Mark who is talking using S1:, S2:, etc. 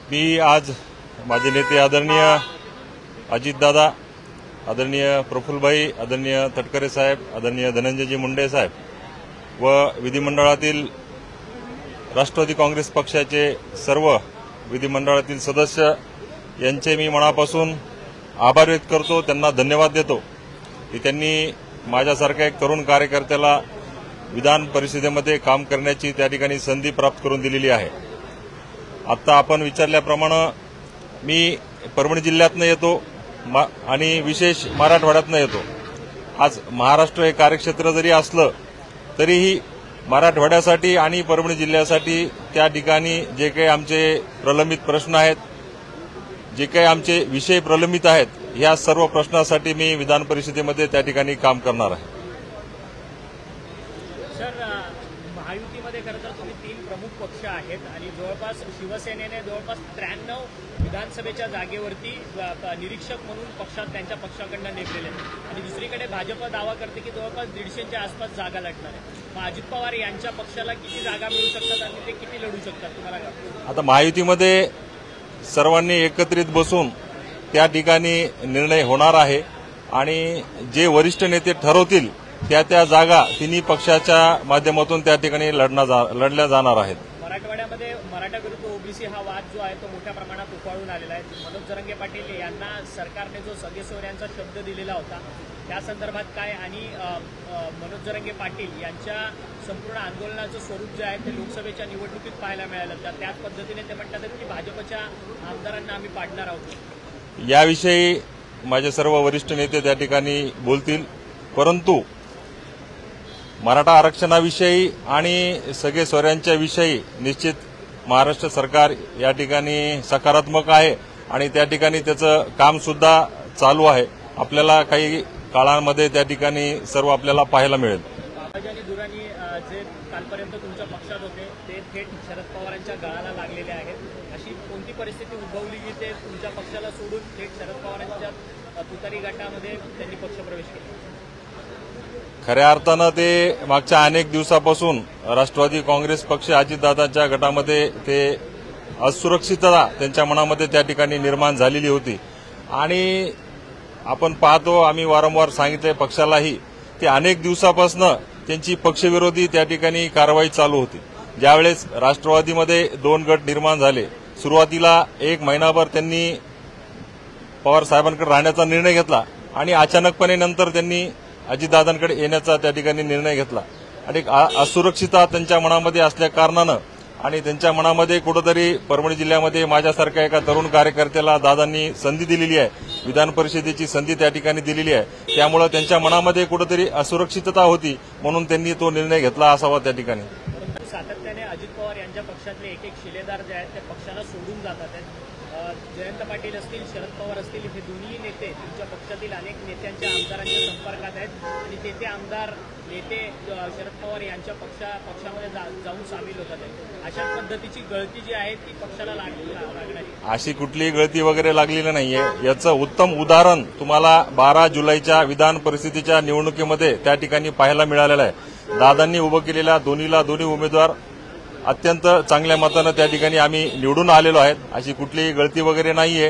S1: मी आज माझे नेते आदरणीय अजितदादा, आदरणीय प्रफुल्लभाई, आदरणीय तटकरे साहेब, आदरणीय धनंजयजी मुंडे साहेब व विधिमंडळातील राष्ट्रवादी काँग्रेस पक्षाचे सर्व विधिमंडळातील सदस्य यांचे मी मनापासून आभार व्यक्त करतो, त्यांना धन्यवाद देतो की त्यांनी माझ्यासारख्या एक तरुण कार्यकर्त्याला विधान परिषदेमध्ये काम करण्याची त्या ठिकाणी संधी प्राप्त करून दिलेली आहे। आता आपण विचारल्याप्रमाणे मी परभणी जिल्ह्यातनं येतो आणि विशेष मराठवाड्यातनं येतो। आज महाराष्ट्र हे कार्यक्षेत्र जरी असलं तरीही मराठवाड्यासाठी आणि परभणी जिल्ह्यासाठी त्या ठिकाणी जे काही आमचे प्रलंबित प्रश्न आहेत, जे काही आमचे विषय प्रलंबित आहेत, या सर्व प्रश्नासाठी मी विधान परिषदेमध्ये त्या ठिकाणी काम करणार आहे।
S2: महायुतीमध्ये खरं तर तुम्ही 3 प्रमुख पक्ष आहेत आणि जवळपास शिवसेनेने जवळपास 93 विधानसभेच्या जागेवरती निरीक्षक म्हणून त्यांच्या पक्षाकडनं नेमलेले आहेत आणि दुसरीकडे भाजप दावा करते की जवळपास 150च्या आसपास जागा लढणार आहे। मग अजित पवार यांच्या पक्षाला किती जागा मिळू शकतात आणि ते किती लढू शकतात तुम्हाला काय वाटतं?
S1: आता महायुतीमध्ये सर्वांनी एकत्रित बसून त्या ठिकाणी निर्णय होणार आहे आणि जे वरिष्ठ नेते ठरवतील त्या जागा तिन्ही पक्षाच्या माध्यमातून त्या ठिकाणी लढल्या जाणार आहेत।
S2: मराठवाड्यामध्ये मराठा विरुद्ध ओबीसी हा वाद जो आहे तो मोठ्या प्रमाणात उफाळून आलेला आहे। मनोज जरांगे पाटील यांना सरकारने जो सगेसोऱ्यांचा शब्द दिलेला होता त्या संदर्भात काय आणि मनोज जरांगे पाटील यांच्या संपूर्ण आंदोलनाचं स्वरूप जे आहे ते लोकसभेच्या निवडणुकीत पाहायला मिळालं, तर त्याच पद्धतीने ते म्हणतात की भाजपच्या आमदारांना आम्ही पाडणार आहोत।
S1: याविषयी माझे सर्व वरिष्ठ नेते त्या ठिकाणी बोलतील, परंतु मराठा आरक्षणाविषयी आणि सगळे सोयऱ्यांच्या विषयी निश्चित महाराष्ट्र सरकार या ठिकाणी सकारात्मक आहे आणि त्या ठिकाणी त्याचं काम सुद्धा चालू आहे। आपल्याला काही काळामध्ये त्या ठिकाणी सर्व आपल्याला पाहायला मिळेल।
S2: बाबाजानी दुराणी जे कालपर्यंत तुमच्या पक्षात होते ते थेट शरद पवारांच्या गळाला लागलेले आहेत। अशी कोणती परिस्थिती उद्भवली की ते तुमच्या पक्षाला सोडून थेट शरद पवारांच्या तुतारी गटामध्ये त्यांनी पक्षप्रवेश केला?
S1: खऱ्या अर्थानं ते मागच्या अनेक दिवसापासून राष्ट्रवादी काँग्रेस पक्ष अजितदादांच्या गटामध्ये ते असुरक्षितता त्यांच्या मनामध्ये त्या ठिकाणी निर्माण झालेली होती आणि आपण पाहतो, आम्ही वारंवार सांगितले पक्षालाही की अनेक दिवसापासून त्यांची पक्षविरोधी त्या ठिकाणी कारवाई चालू होती। ज्यावेळेस राष्ट्रवादीमध्ये 2 गट निर्माण झाले, सुरुवातीला 1 महिनाभर त्यांनी पवार साहेबांकडे राहण्याचा निर्णय घेतला आणि अचानकपणे नंतर त्यांनी अजितदादांकडे येण्याचा त्या ठिकाणी निर्णय घेतला आणि असुरक्षितता त्यांच्या मनामध्ये असल्या कारणानं आणि त्यांच्या मनामध्ये कुठेतरी परभणी जिल्ह्यामध्ये माझ्यासारख्या एका तरुण कार्यकर्त्याला दादांनी संधी दिलेली आहे, विधान परिषदेची संधी त्या ठिकाणी दिलेली आहे, त्यामुळे त्यांच्या मनामध्ये कुठेतरी असुरक्षितता होती, म्हणून त्यांनी तो निर्णय घेतला असावा त्या ठिकाणी।
S2: सातत्याने अजित पवार यांच्या पक्षातले एक शिलेदार जे आहेत ते पक्षाला सोडून जातात आहेत। जयंत पाटील असतील, शरद पवार असतील, हे दोन्ही नेते तुमच्या पक्षातील अनेक नेत्यांच्या आमदारांच्या संपर्कात आहेत आणि ते आमदार नेते शरद पवार यांच्या पक्षामध्ये जाऊन सामील होतात आहेत। अशा पद्धतीची गळती जी आहे ती पक्षाला लागणारी
S1: अशी कुठलीही गळती वगैरे लागलेली नाहीये। याचं उत्तम उदाहरण तुम्हाला 12 जुलैच्या विधान परिषदेच्या निवडणुकीमध्ये त्या ठिकाणी पाहायला मिळालेलं आहे। दादांनी उभं केलेल्या दोन्ही उमेदवार अत्यंत चांगल्या मतानं त्या ठिकाणी आम्ही निवडून आलेलो आहेत। अशी कुठलीही गळती वगैरे नाहीये।